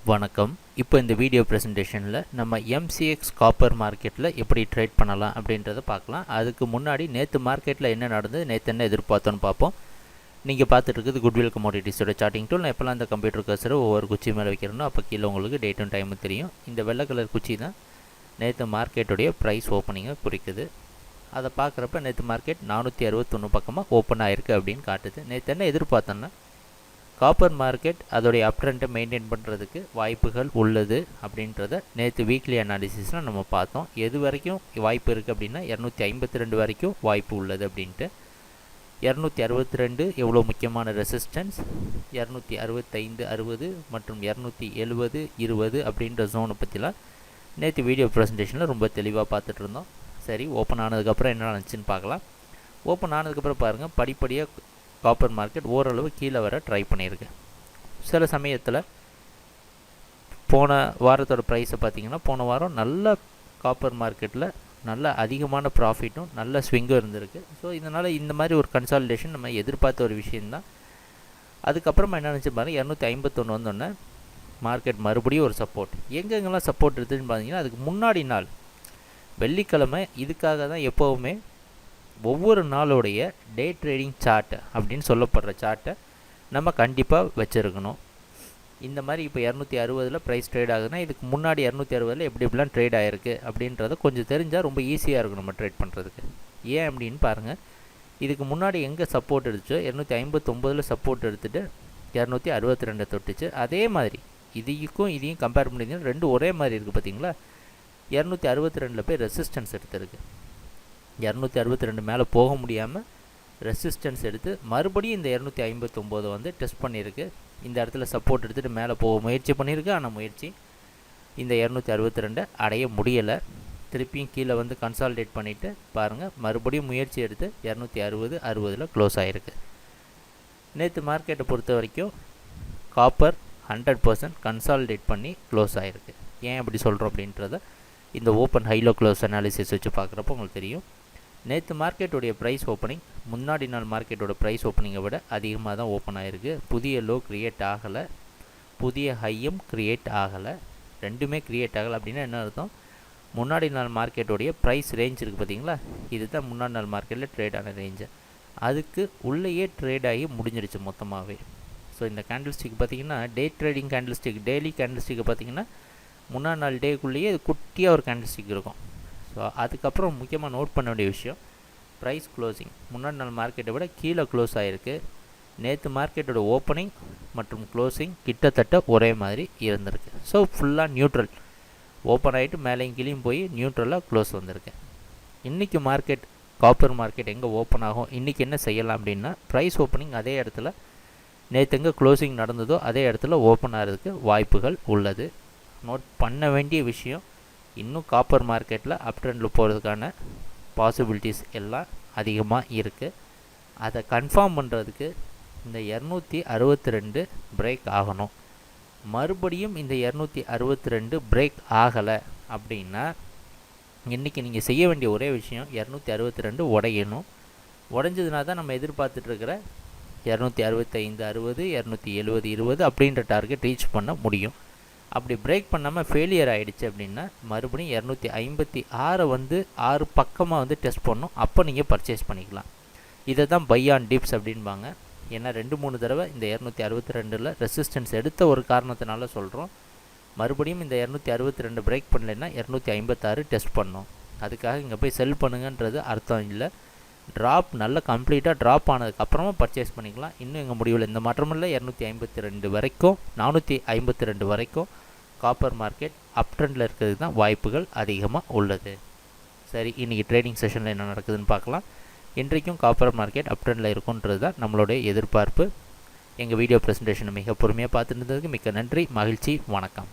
வணக்கம். இப்போ இந்த வீடியோ ப்ரெசன்டேஷனில் நம்ம எம்சிஎக்ஸ் காப்பர் மார்க்கெட்டில் எப்படி ட்ரேட் பண்ணலாம் அப்படின்றத பார்க்கலாம். அதுக்கு முன்னாடி நேற்று மார்க்கெட்டில் என்ன நடந்தது, நேற்று என்ன எதிர்பார்த்தோன்னு பார்ப்போம். நீங்கள் பார்த்துட்டு இருக்குது குட்வில் கமோடிட்டிஸோட சார்ட்டிங் டூல். நான் எப்போல்லாம் அந்த கம்ப்யூட்டர் கர்சரை ஒவ்வொரு குச்சி மேலே வைக்கிறேனோ அப்போ கீழே உங்களுக்கு டேட்டும் டைமும் தெரியும். இந்த வெள்ளை கலர் குச்சி தான் நேற்று மார்க்கெட்டுடைய ப்ரைஸ் ஓப்பனிங்கை குறிக்குது. அதை பார்க்குறப்ப நேற்று மார்க்கெட் 461 பக்கமாக ஓப்பன் ஆகிருக்கு அப்படின்னு காட்டுது. நேற்று என்ன எதிர்பார்த்தோன்னா காப்பர் மார்க்கெட் அதோடைய அப் ட்ரெண்டை மெயின்டைன் பண்ணுறதுக்கு வாய்ப்புகள் உள்ளது அப்படின்றத நேற்று வீக்லி அனாலிசிஸில் நம்ம பார்த்தோம். எது வரைக்கும் வாய்ப்பு இருக்குது அப்படின்னா 252 வரைக்கும் வாய்ப்பு உள்ளது அப்படின்ட்டு. 262 எவ்வளோ முக்கியமான ரெசிஸ்டன்ஸ், 265 60 மற்றும் 270 20 அப்படின்ற ஜோனை பற்றிலாம் நேற்று வீடியோ ப்ரெசன்டேஷனில் ரொம்ப தெளிவாக பார்த்துட்டு இருந்தோம். சரி, ஓப்பன் ஆனதுக்கப்புறம் என்ன நடந்துச்சுன்னு பார்க்கலாம். ஓப்பன் ஆனதுக்கப்புறம் பாருங்கள், படிப்படியாக காப்பர் மார்க்கெட் ஓரளவு கீழே வர ட்ரை பண்ணியிருக்கு. சில சமயத்தில் போன வாரத்தோட ப்ரைஸை பார்த்திங்கன்னா, போன வாரம் நல்ல காப்பர் மார்க்கெட்டில் நல்ல அதிகமான ப்ராஃபிட்டும் நல்ல ஸ்விங்கும் இருந்திருக்கு. ஸோ இதனால் இந்த மாதிரி ஒரு கன்சாலிடேஷன் நம்ம எதிர்பார்த்த ஒரு விஷயந்தான். அதுக்கப்புறமா என்ன நினச்சி பாருங்கள், 251 வந்தோடனே மார்க்கெட் மறுபடியும் ஒரு சப்போர்ட். எங்கெங்கெல்லாம் சப்போர்ட் இருக்குதுன்னு பார்த்தீங்கன்னா, அதுக்கு முன்னாடி நாள் வெள்ளிக்கிழமை இதுக்காக தான் எப்போவுமே ஒவ்வொரு நாளுடைய டே ட்ரேடிங் சார்ட் அப்படின்னு சொல்லப்படுற சார்ட்டை நம்ம கண்டிப்பாக வச்சுருக்கணும். இந்த மாதிரி இப்போ 260 ப்ரைஸ் ட்ரேட் ஆகுதுன்னா, இதுக்கு முன்னாடி 260 எப்படி எப்படிலாம் ட்ரேட் ஆகிருக்கு அப்படின்றத கொஞ்சம் தெரிஞ்சால் ரொம்ப ஈஸியாக இருக்கும் நம்ம ட்ரேட் பண்ணுறதுக்கு. ஏன் அப்படின்னு பாருங்கள், இதுக்கு முன்னாடி எங்கே சப்போர்ட் எடுத்துச்சோ 259 சப்போர்ட் எடுத்துகிட்டு 262 தொட்டுச்சு. அதே மாதிரி இதையும் கம்பேர் பண்ணிங்கன்னா ரெண்டும் ஒரே மாதிரி இருக்குது. பார்த்தீங்களா, 262 போய் ரெசிஸ்டன்ஸ் எடுத்துருக்கு. 262 மேலே போக முடியாமல் ரெசிஸ்டன்ஸ் எடுத்து மறுபடியும் இந்த 259 வந்து டெஸ்ட் பண்ணியிருக்கு. இந்த இடத்துல சப்போர்ட் எடுத்துகிட்டு மேலே போக முயற்சி பண்ணியிருக்கு. ஆனால் முயற்சி இந்த 262 அடைய முடியலை. திருப்பியும் கீழே வந்து கன்சாலிடேட் பண்ணிவிட்டு பாருங்கள், மறுபடியும் முயற்சி எடுத்து 260 60 க்ளோஸ் ஆகிருக்கு. நேற்று மார்க்கெட்டை பொறுத்த வரைக்கும் காப்பர் 100% கன்சாலிடேட் பண்ணி க்ளோஸ் ஆகிருக்கு. ஏன் அப்படி சொல்கிறோம் அப்படின்றத இந்த ஓப்பன் ஹைலோ க்ளோஸ் அனாலிசிஸ் வச்சு பார்க்குறப்போ உங்களுக்கு தெரியும். நேற்று மார்க்கெட்டுடைய ப்ரைஸ் ஓப்பனிங் முன்னாடி நாள் மார்க்கெட்டோட ப்ரைஸ் ஓப்பனிங்கை விட அதிகமாக தான் ஓப்பன் ஆகிருக்கு. புதிய லோ க்ரியேட் ஆகலை, புதிய ஹையும் க்ரியேட் ஆகலை, ரெண்டுமே க்ரியேட் ஆகலை. அப்படின்னா என்ன அர்த்தம், முன்னாடி நாள் மார்க்கெட்டோடைய ப்ரைஸ் ரேஞ்ச் இருக்குது பார்த்தீங்களா, இது தான் முன்னாடி நாள் மார்க்கெட்டில் ட்ரேட் ஆன ரேஞ்சு. அதுக்கு உள்ளேயே ட்ரேட் ஆகி முடிஞ்சிடுச்சு மொத்தமாகவே. ஸோ இந்த கேண்டில்ஸ்டிக் பார்த்திங்கன்னா, டே ட்ரேடிங் கேண்டில்ஸ்டிக், டெய்லி கேண்டில்ஸ்டிக்கை பார்த்திங்கன்னா முன்னாடி நாள் டேக்குள்ளேயே இது குட்டியாக ஒரு கேண்டில்ஸ்டிக் இருக்கும். ஸோ அதுக்கப்புறம் முக்கியமாக நோட் பண்ண வேண்டிய விஷயம், ப்ரைஸ் க்ளோசிங் முன்னாடி நாள் மார்க்கெட்டை விட கீழே க்ளோஸ் ஆகிருக்கு. நேற்று மார்க்கெட்டோட ஓப்பனிங் மற்றும் க்ளோசிங் கிட்டத்தட்ட ஒரே மாதிரி இருந்திருக்கு. ஸோ ஃபுல்லாக நியூட்ரல், ஓப்பன் ஆகிட்டு மேலேயும் கீழேயும் போய் நியூட்ரலாக க்ளோஸ் வந்திருக்கு. இன்றைக்கி மார்க்கெட் காப்பர் மார்க்கெட் எங்கே ஓப்பன் ஆகும், இன்றைக்கி என்ன செய்யலாம் அப்படின்னா, ப்ரைஸ் ஓப்பனிங் அதே இடத்துல நேற்று எங்கே க்ளோசிங் நடந்ததோ அதே இடத்துல ஓப்பன் ஆகிறதுக்கு வாய்ப்புகள் உள்ளது. நோட் பண்ண வேண்டிய விஷயம், இன்னும் காப்பர் மார்க்கெட்டில் அப் ட்ரெண்டில் போகிறதுக்கான பாசிபிலிட்டிஸ் எல்லாம் அதிகமாக இருக்குது. அதை கன்ஃபார்ம் பண்ணுறதுக்கு இந்த 262 பிரேக் ஆகணும். மறுபடியும் இந்த 262 பிரேக் ஆகலை அப்படின்னா, இன்றைக்கி நீங்கள் செய்ய வேண்டிய ஒரே விஷயம் 262 உடையணும். உடஞ்சதுனா தான் நம்ம எதிர்பார்த்துட்ருக்கிற 265 60 270 20 அப்படின்ற டார்கெட் ரீச் பண்ண முடியும். அப்படி பிரேக் பண்ணாமல் ஃபெயிலியர் ஆகிடுச்சு அப்படின்னா மறுபடியும் 256 வந்து 6 பக்கமாக வந்து டெஸ்ட் பண்ணணும். அப்போ நீங்கள் பர்ச்சேஸ் பண்ணிக்கலாம். இதை தான் பை ஆன் டிப்ஸ் அப்படின்பாங்க. ஏன்னா 2-3 தடவை இந்த 262 ரெசிஸ்டன்ஸ் எடுத்த ஒரு காரணத்தினால சொல்கிறோம். மறுபடியும் இந்த 262 பிரேக் பண்ணலைன்னா 256 டெஸ்ட் பண்ணோம். அதுக்காக இங்கே போய் செல் பண்ணுங்கன்றது அர்த்தம் இல்லை. ட்ராப் நல்ல கம்ப்ளீட்டாக ட்ராப் ஆனதுக்கப்புறமா பர்ச்சேஸ் பண்ணிக்கலாம். இன்னும் எங்கள் முடிவில் இந்த மாற்றம் இல்லை. 252 வரைக்கும் 452 வரைக்கும் காப்பர் மார்க்கெட் அப் ட்ரெண்டில் இருக்கிறதுக்கு தான் வாய்ப்புகள் அதிகமாக உள்ளது. சரி, இன்றைக்கி ட்ரேடிங் செஷனில் என்ன நடக்குதுன்னு பார்க்கலாம். இன்றைக்கும் காப்பர் மார்க்கெட் அப் ட்ரெண்டில் இருக்குன்றது தான் நம்மளுடைய எதிர்பார்ப்பு. எங்கள் வீடியோ ப்ரெசன்டேஷனை மிக பொறுமையாக பார்த்துட்டு இருந்ததுக்கு மிக்க நன்றி, மகிழ்ச்சி, வணக்கம்.